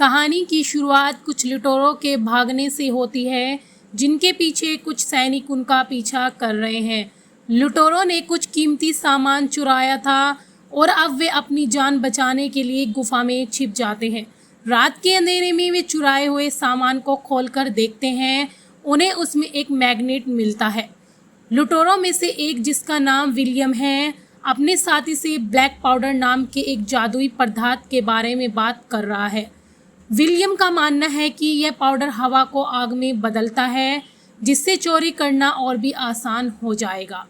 कहानी की शुरुआत कुछ लुटेरों के भागने से होती है, जिनके पीछे कुछ सैनिक उनका पीछा कर रहे हैं। लुटेरों ने कुछ कीमती सामान चुराया था और अब वे अपनी जान बचाने के लिए गुफा में छिप जाते हैं। रात के अंधेरे में वे चुराए हुए सामान को खोलकर देखते हैं। उन्हें उसमें एक मैग्नेट मिलता है। लुटेरों में से एक, जिसका नाम विलियम है, अपने साथी से ब्लैक पाउडर नाम के एक जादुई पदार्थ के बारे में बात कर रहा है। विलियम का मानना है कि यह पाउडर हवा को आग में बदलता है, जिससे चोरी करना और भी आसान हो जाएगा।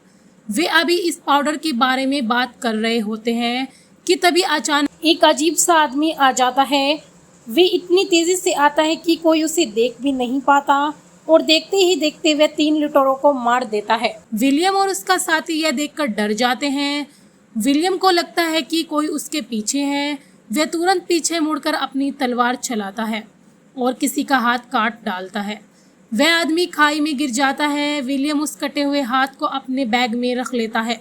वे अभी इस पाउडर के बारे में बात कर रहे होते हैं कि तभी अचानक एक अजीब सा आदमी आ जाता है। वे इतनी तेजी से आता है कि कोई उसे देख भी नहीं पाता और देखते ही देखते वह 3 लुटेरों को मार देता है। विलियम और उसका साथी यह देखकर डर जाते हैं। विलियम को लगता है कि कोई उसके पीछे है। वह तुरंत पीछे मुड़कर अपनी तलवार चलाता है और किसी का हाथ काट डालता है। वह आदमी खाई में गिर जाता है। विलियम उस कटे हुए हाथ को अपने बैग में रख लेता है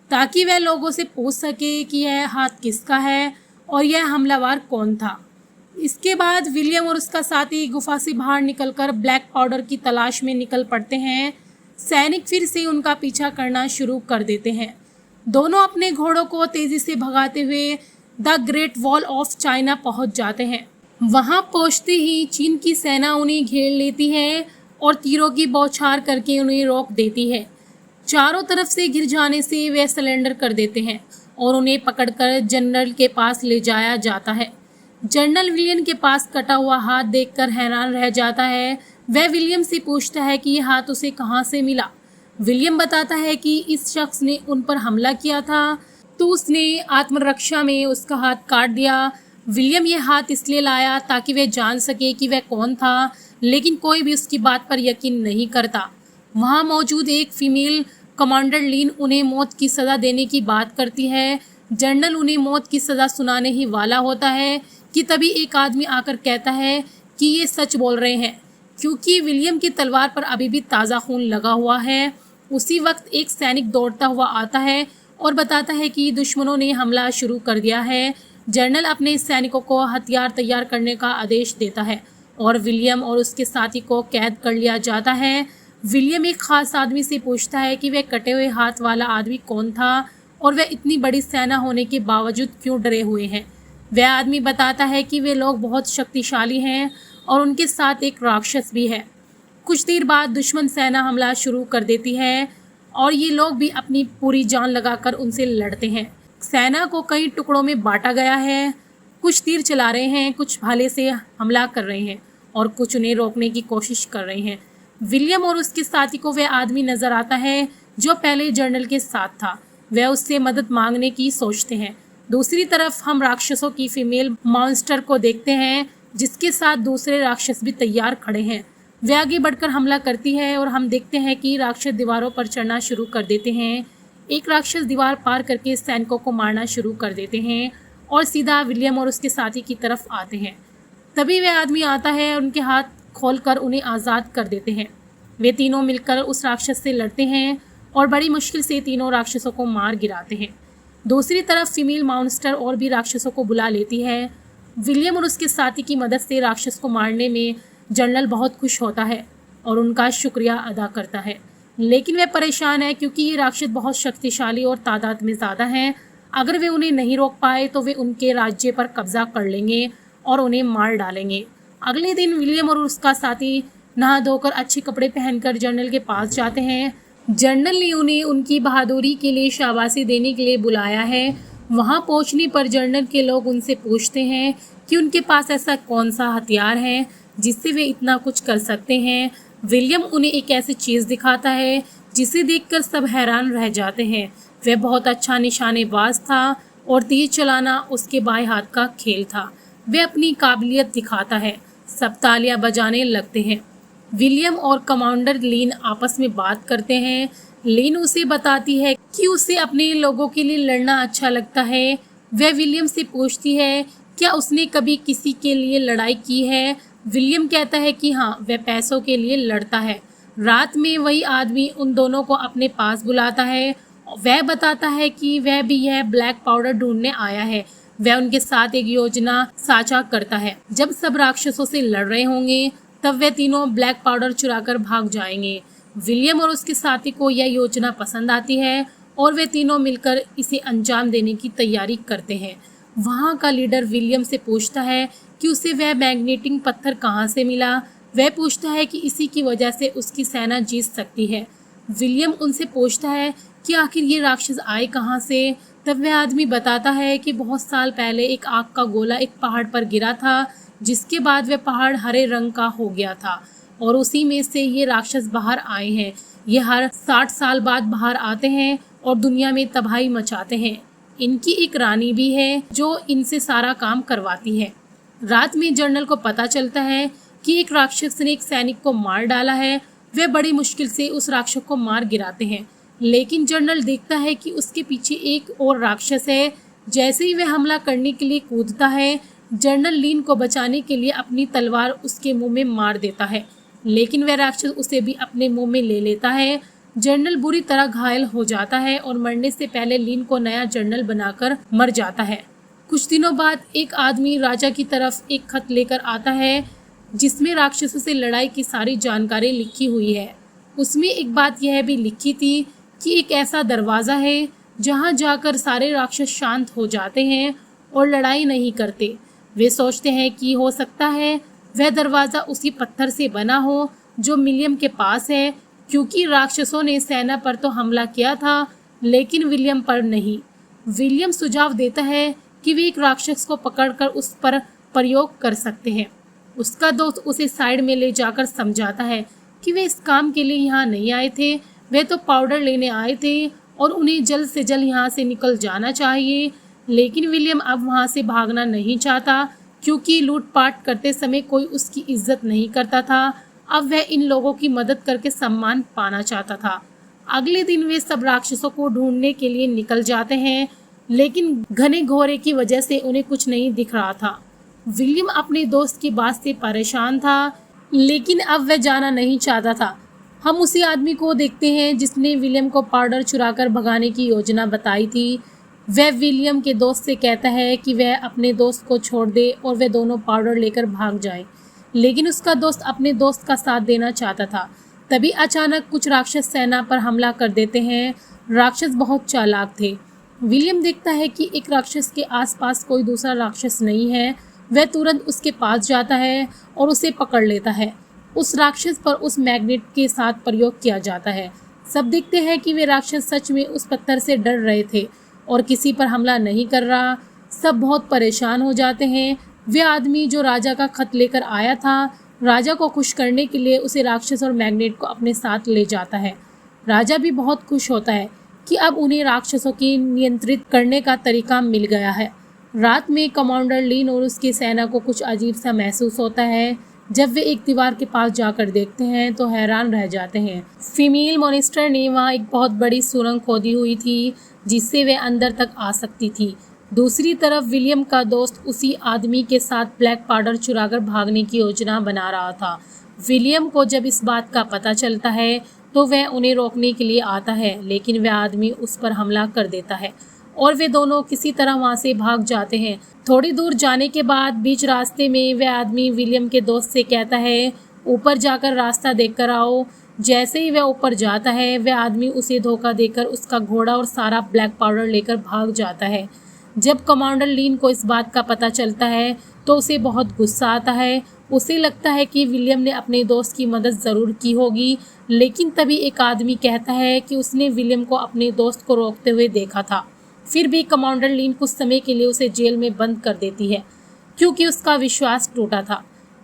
ताकि वह लोगों से पूछ सके कि यह हाथ किसका है और यह हमलावर कौन था। इसके बाद विलियम और उसका साथी गुफा से बाहर निकलकर ब्लैक पाउडर की तलाश में निकल पड़ते हैं। सैनिक फिर से उनका पीछा करना शुरू कर देते हैं। दोनों अपने घोड़ों को तेजी से भगाते हुए the great wall of China पहुंच जाते हैं। वहां पहुंचते ही चीन की सेना उन्हें घेर लेती है और तीरों की बौछार करके उन्हें रोक देती है। चारों तरफ से घिर जाने से वे सरेंडर कर देते हैं और उन्हें पकड़कर जनरल के पास ले जाया जाता है। जनरल विलियम के पास कटा हुआ हाथ देखकर हैरान रह जाता है। वह विलियम से पूछता है कि यह हाथ उसे कहाँ से मिला। विलियम बताता है कि इस शख्स ने उन पर हमला किया था तो उसने आत्मरक्षा में उसका हाथ काट दिया। विलियम यह हाथ इसलिए लाया ताकि वह जान सके कि वह कौन था, लेकिन कोई भी उसकी बात पर यकीन नहीं करता। वहाँ मौजूद एक फीमेल कमांडर लीन उन्हें मौत की सज़ा देने की बात करती है। जनरल उन्हें मौत की सज़ा सुनाने ही वाला होता है कि तभी एक आदमी आकर कहता है कि ये सच बोल रहे हैं, क्योंकि विलियम की तलवार पर अभी भी ताज़ा खून लगा हुआ है। उसी वक्त एक सैनिक दौड़ता हुआ आता है और बताता है कि दुश्मनों ने हमला शुरू कर दिया है। जनरल अपने सैनिकों को हथियार तैयार करने का आदेश देता है और विलियम और उसके साथी को कैद कर लिया जाता है। विलियम एक खास आदमी से पूछता है कि वह कटे हुए हाथ वाला आदमी कौन था और वह इतनी बड़ी सेना होने के बावजूद क्यों डरे हुए हैं। वह आदमी बताता है कि वे लोग बहुत शक्तिशाली हैं और उनके साथ एक राक्षस भी है। कुछ देर बाद दुश्मन सेना हमला शुरू कर देती है और ये लोग भी अपनी पूरी जान लगाकर उनसे लड़ते हैं। सेना को कई टुकड़ों में बांटा गया है। कुछ तीर चला रहे हैं, कुछ भाले से हमला कर रहे हैं और कुछ उन्हें रोकने की कोशिश कर रहे हैं। विलियम और उसके साथी को वह आदमी नजर आता है जो पहले जनरल के साथ था। वह उससे मदद मांगने की सोचते हैं। दूसरी तरफ हम राक्षसों की फीमेल मॉन्स्टर को देखते हैं, जिसके साथ दूसरे राक्षस भी तैयार खड़े हैं। वह आगे बढ़कर हमला करती है और हम देखते हैं कि राक्षस दीवारों पर चढ़ना शुरू कर देते हैं। एक राक्षस दीवार पार करके सैनिकों को मारना शुरू कर देते हैं और सीधा विलियम और उसके साथी की तरफ आते हैं। तभी वह आदमी आता है और उनके हाथ खोलकर उन्हें आज़ाद कर देते हैं। वे तीनों मिलकर उस राक्षस से लड़ते हैं और बड़ी मुश्किल से तीनों राक्षसों को मार गिराते हैं। दूसरी तरफ फीमेल मॉन्स्टर और भी राक्षसों को बुला लेती है। विलियम और उसके साथी की मदद से राक्षस को मारने में जनरल बहुत खुश होता है और उनका शुक्रिया अदा करता है, लेकिन वह परेशान है क्योंकि ये राक्षस बहुत शक्तिशाली और तादाद में ज़्यादा हैं। अगर वे उन्हें नहीं रोक पाए तो वे उनके राज्य पर कब्जा कर लेंगे और उन्हें मार डालेंगे। अगले दिन विलियम और उसका साथी नहा धोकर अच्छे कपड़े पहनकर जनरल के पास जाते हैं। जनरल ने उन्हें उनकी बहादुरी के लिए शाबाशी देने के लिए बुलाया है। वहां पहुंचने पर जनरल के लोग उनसे पूछते हैं कि उनके पास ऐसा कौन सा हथियार है जिससे वे इतना कुछ कर सकते हैं। विलियम उन्हें एक ऐसी चीज़ दिखाता है जिसे देखकर सब हैरान रह जाते हैं। वह बहुत अच्छा निशानेबाज था और तीर चलाना उसके बाएं हाथ का खेल था। वह अपनी काबिलियत दिखाता है। सब तालियां बजाने लगते हैं। विलियम और कमांडर लीन आपस में बात करते हैं। लीन उसे बताती है कि उसे अपने लोगों के लिए लड़ना अच्छा लगता है। वह विलियम से पूछती है क्या उसने कभी किसी के लिए लड़ाई की है। विलियम कहता है कि हाँ, वह पैसों के लिए लड़ता है। रात में वही आदमी उन दोनों को अपने पास बुलाता है। वह बताता है कि वह भी यह ब्लैक पाउडर ढूंढने आया है वह उनके साथ एक योजना साझा करता है। जब सब राक्षसों से लड़ रहे होंगे तब वे तीनों ब्लैक पाउडर चुराकर भाग जाएंगे। विलियम और उसके साथी को यह योजना पसंद आती है और वे तीनों मिलकर इसे अंजाम देने की तैयारी करते हैं। वहाँ का लीडर विलियम से पूछता है कि उसे वह मैग्नेटिक पत्थर कहाँ से मिला। वह पूछता है कि इसी की वजह से उसकी सेना जीत सकती है। विलियम उनसे पूछता है कि आखिर ये राक्षस आए कहाँ से। तब वह आदमी बताता है कि बहुत साल पहले एक आग का गोला एक पहाड़ पर गिरा था, जिसके बाद वह पहाड़ हरे रंग का हो गया था और उसी में से ये राक्षस बाहर आए हैं। ये हर 60 साल बाद बाहर आते हैं और दुनिया में तबाही मचाते हैं। इनकी एक रानी भी है जो इनसे सारा काम करवाती है। रात में जनरल को पता चलता है कि एक राक्षस ने एक सैनिक को मार डाला है। वे बड़ी मुश्किल से उस राक्षस को मार गिराते हैं, लेकिन जनरल देखता है कि उसके पीछे एक और राक्षस है। जैसे ही वह हमला करने के लिए कूदता है, जनरल लीन को बचाने के लिए अपनी तलवार उसके मुंह में मार देता है, लेकिन वह राक्षस उसे भी अपने मुंह में ले लेता है। जनरल बुरी तरह घायल हो जाता है और मरने से पहले लीन को नया जनरल बनाकर मर जाता है। कुछ दिनों बाद एक आदमी राजा की तरफ एक खत लेकर आता है जिसमें राक्षसों से लड़ाई की सारी जानकारी लिखी हुई है। उसमें एक बात यह भी लिखी थी कि एक ऐसा दरवाज़ा है जहां जाकर सारे राक्षस शांत हो जाते हैं और लड़ाई नहीं करते। वे सोचते हैं कि हो सकता है वह दरवाज़ा उसी पत्थर से बना हो जो विलियम के पास है, क्योंकि राक्षसों ने सेना पर तो हमला किया था लेकिन विलियम पर नहीं। विलियम सुझाव देता है कि वे एक राक्षस को पकड़कर उस पर प्रयोग कर सकते हैं। उसका दोस्त उसे साइड में ले जाकर समझाता है कि वे इस काम के लिए यहाँ नहीं आए थे, वे तो पाउडर लेने आए थे और उन्हें जल्द से जल्द यहाँ से निकल जाना चाहिए। लेकिन विलियम अब वहाँ से भागना नहीं चाहता, क्योंकि लूटपाट करते समय कोई उसकी इज्जत नहीं करता था। अब वह इन लोगों की मदद करके सम्मान पाना चाहता था। अगले दिन वे सब राक्षसों को ढूंढने के लिए निकल जाते हैं, लेकिन घने घोरे की वजह से उन्हें कुछ नहीं दिख रहा था। विलियम अपने दोस्त की बात से परेशान था, लेकिन अब वह जाना नहीं चाहता था। हम उसी आदमी को देखते हैं जिसने विलियम को पाउडर चुराकर भगाने की योजना बताई थी। वह विलियम के दोस्त से कहता है कि वह अपने दोस्त को छोड़ दे और वे दोनों पाउडर लेकर भाग जाएं, लेकिन उसका दोस्त अपने दोस्त का साथ देना चाहता था। तभी अचानक कुछ राक्षस सेना पर हमला कर देते हैं। राक्षस बहुत चालाक थे। विलियम देखता है कि एक राक्षस के आसपास कोई दूसरा राक्षस नहीं है। वह तुरंत उसके पास जाता है और उसे पकड़ लेता है। उस राक्षस पर उस मैग्नेट के साथ प्रयोग किया जाता है। सब देखते हैं कि वे राक्षस सच में उस पत्थर से डर रहे थे और किसी पर हमला नहीं कर रहा। सब बहुत परेशान हो जाते हैं। वह आदमी जो राजा का खत लेकर आया था, राजा को खुश करने के लिए उसे राक्षस और मैग्नेट को अपने साथ ले जाता है। राजा भी बहुत खुश होता है कि अब उन्हें राक्षसों की नियंत्रित करने का तरीका मिल गया है। रात में कमांडर लीन और उसकी सेना को कुछ अजीब सा महसूस होता है। जब वे एक दीवार के पास जाकर देखते हैं तो हैरान रह जाते हैं। फीमेल मॉनिस्टर ने वहाँ एक बहुत बड़ी सुरंग खोदी हुई थी जिससे वे अंदर तक आ सकती थी। दूसरी तरफ विलियम का दोस्त उसी आदमी के साथ ब्लैक पाउडर चुराकर भागने की योजना बना रहा था। विलियम को जब इस बात का पता चलता है तो वह उन्हें रोकने के लिए आता है, लेकिन वह आदमी उस पर हमला कर देता है और वे दोनों किसी तरह वहां से भाग जाते हैं। थोड़ी दूर जाने के बाद बीच रास्ते में वह आदमी विलियम के दोस्त से कहता है, ऊपर जाकर रास्ता देखकर आओ। जैसे ही वह ऊपर जाता है, वह आदमी उसे धोखा देकर उसका घोड़ा और सारा ब्लैक पाउडर लेकर भाग जाता है। जब कमांडर लीन को इस बात का पता चलता है तो उसे बहुत गुस्सा आता है। उसे लगता है कि विलियम ने अपने दोस्त की मदद ज़रूर की होगी, लेकिन तभी एक आदमी कहता है कि उसने विलियम को अपने दोस्त को रोकते हुए देखा था। फिर भी कमांडर लीन कुछ समय के लिए उसे जेल में बंद कर देती है, क्योंकि उसका विश्वास टूटा था।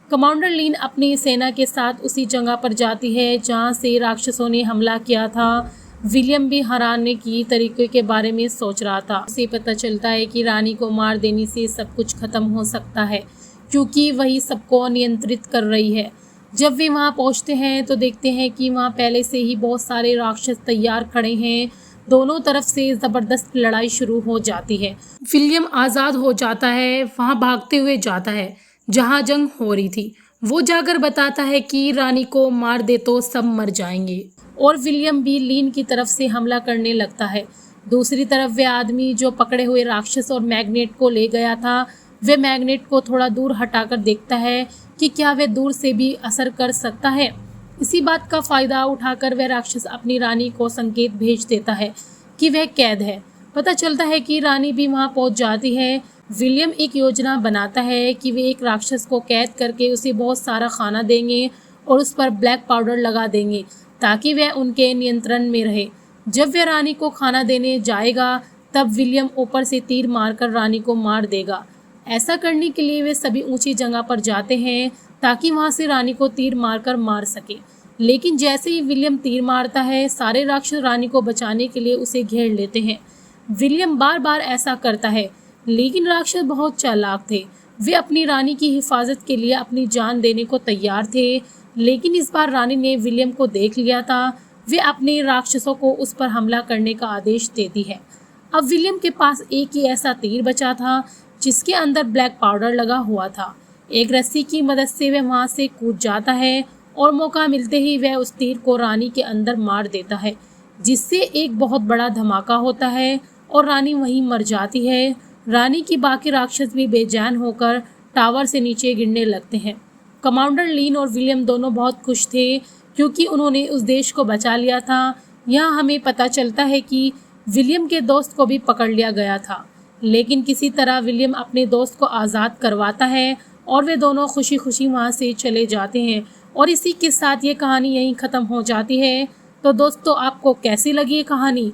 कमांडर लीन अपनी सेना के साथ उसी जगह पर जाती है जहां से राक्षसों ने हमला किया था। विलियम भी हराने की तरीके के बारे में सोच रहा था। उसे पता चलता है कि रानी को मार देने से सब कुछ खत्म हो सकता है, क्योंकि वही सबको नियंत्रित कर रही है। जब वे वहां पहुंचते हैं तो देखते हैं कि वहां पहले से ही बहुत सारे राक्षस तैयार खड़े हैं। दोनों तरफ से ज़बरदस्त लड़ाई शुरू हो जाती है। विलियम आज़ाद हो जाता है, वहां भागते हुए जाता है जहां जंग हो रही थी। वो जाकर बताता है कि रानी को मार दे तो सब मर जाएंगे, और विलियम भी लीन की तरफ से हमला करने लगता है। दूसरी तरफ वे आदमी जो पकड़े हुए राक्षस और मैग्नेट को ले गया था, वे मैग्नेट को थोड़ा दूर हटाकर देखता है कि क्या वह दूर से भी असर कर सकता है। इसी बात का फायदा उठाकर वह राक्षस अपनी रानी को संकेत भेज देता है कि वह कैद है। पता चलता है कि रानी भी वहां पहुंच जाती है। विलियम एक योजना बनाता है कि वे एक राक्षस को कैद करके उसे बहुत सारा खाना देंगे और उस पर ब्लैक पाउडर लगा देंगे ताकि वह उनके नियंत्रण में रहे। जब वह रानी को खाना देने जाएगा तब विलियम ऊपर से तीर मारकर रानी को मार देगा। ऐसा करने के लिए वे सभी ऊंची जगह पर जाते हैं ताकि वहां से रानी को तीर मारकर मार सके। लेकिन जैसे ही विलियम तीर मारता है, सारे राक्षस रानी को बचाने के लिए उसे घेर लेते हैं। विलियम बार बार ऐसा करता है, लेकिन राक्षस बहुत चालाक थे। वे अपनी रानी की हिफाजत के लिए अपनी जान देने को तैयार थे। लेकिन इस बार रानी ने विलियम को देख लिया था। वे अपने राक्षसों को उस पर हमला करने का आदेश देती है। अब विलियम के पास एक ही ऐसा तीर बचा था जिसके अंदर ब्लैक पाउडर लगा हुआ था। एक रस्सी की मदद से वह वहां से कूद जाता है और मौका मिलते ही वह उस तीर को रानी के अंदर मार देता है, जिससे एक बहुत बड़ा धमाका होता है और रानी वहीं मर जाती है। रानी की बाकी राक्षस भी बेजान होकर टावर से नीचे गिरने लगते हैं। कमांडर लीन और विलियम दोनों बहुत खुश थे क्योंकि उन्होंने उस देश को बचा लिया था। यहाँ हमें पता चलता है कि विलियम के दोस्त को भी पकड़ लिया गया था, लेकिन किसी तरह विलियम अपने दोस्त को आज़ाद करवाता है और वे दोनों खुशी खुशी वहाँ से चले जाते हैं। और इसी के साथ ये कहानी यहीं ख़त्म हो जाती है। तो दोस्तों, आपको कैसी लगी ये कहानी?